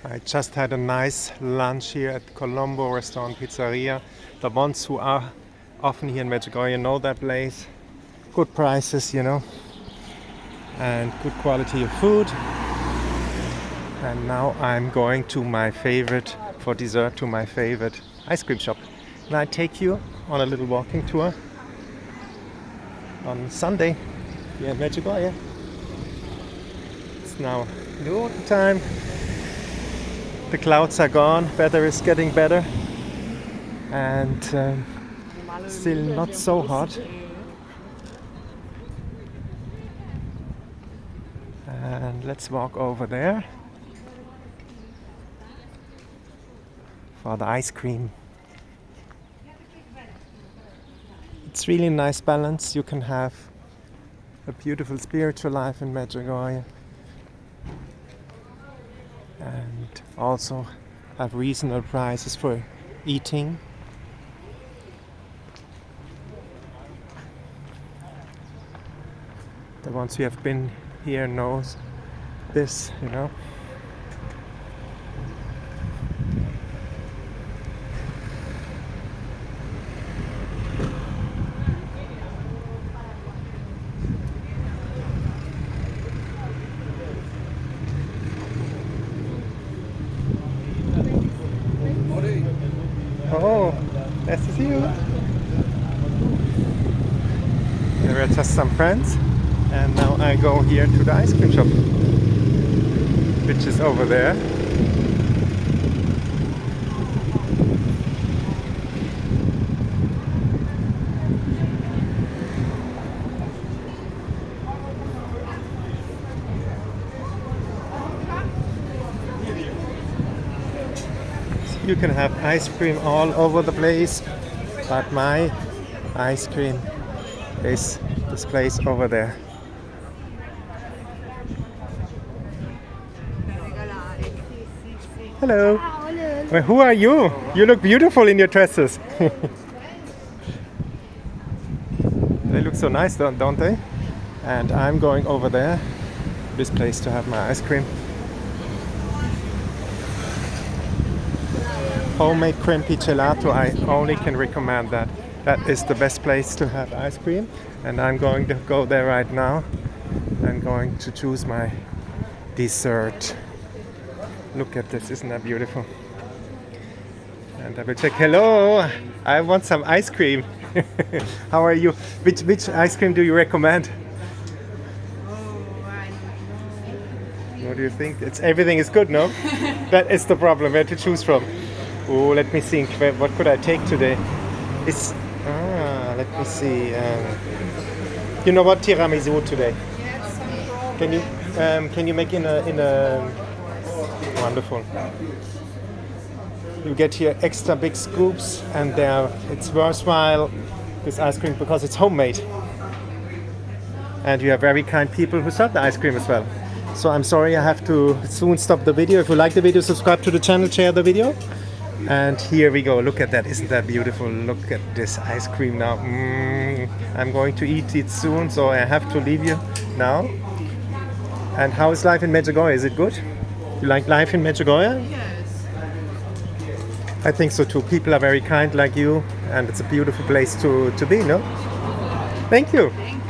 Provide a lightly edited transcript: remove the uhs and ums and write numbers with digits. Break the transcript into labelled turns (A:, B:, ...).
A: I just had a nice lunch here at Colombo Restaurant Pizzeria. The ones who are often here in Medjugorje know that place. Good prices, and good quality of food. And now I'm going to my favorite, for dessert, to my favorite ice cream shop. And I take you on a little walking tour on Sunday here in Medjugorje. It's now noon time. The clouds are gone, weather is getting better, and still not so hot. And let's walk over there for the ice cream. It's really nice balance. You can have a beautiful spiritual life in Medjugorje and also have reasonable prices for eating. The ones who have been here knows this, Oh, nice to see you. There are just some friends, and now I go here to the ice cream shop, which is over there. You can have ice cream all over the place, but my ice cream is this place over there. Hello. Well, who are you? You look beautiful in your dresses. They look so nice, don't they? And I'm going over there, this place, to have my ice cream. Homemade crimpy gelato, I only can recommend that. That is the best place to have ice cream, and I'm going to go there right now. I'm going to choose my dessert. Look at this, isn't that beautiful? And I will check. Hello, I want some ice cream. How are you? Which ice cream do you recommend? What do you think? Everything is good, no? That is the problem, where to choose from. Oh, let me think. What could I take today? Let me see. You know what? Tiramisu today.
B: Yes,
A: Can you make in a wonderful? You get here extra big scoops, and it's worthwhile, this ice cream, because it's homemade. And you have very kind people who serve the ice cream as well. So I'm sorry, I have to soon stop the video. If you like the video, subscribe to the channel, share the video. And here we go. Look at that. Isn't that beautiful? Look at this ice cream now. I'm going to eat it soon, so I have to leave you now. And how is life in Medjugorje? Is it good? You like life in Medjugorje?
B: yes.
A: I think so too. People are very kind like you, and it's a beautiful place to be, no? Thank you.
B: Thank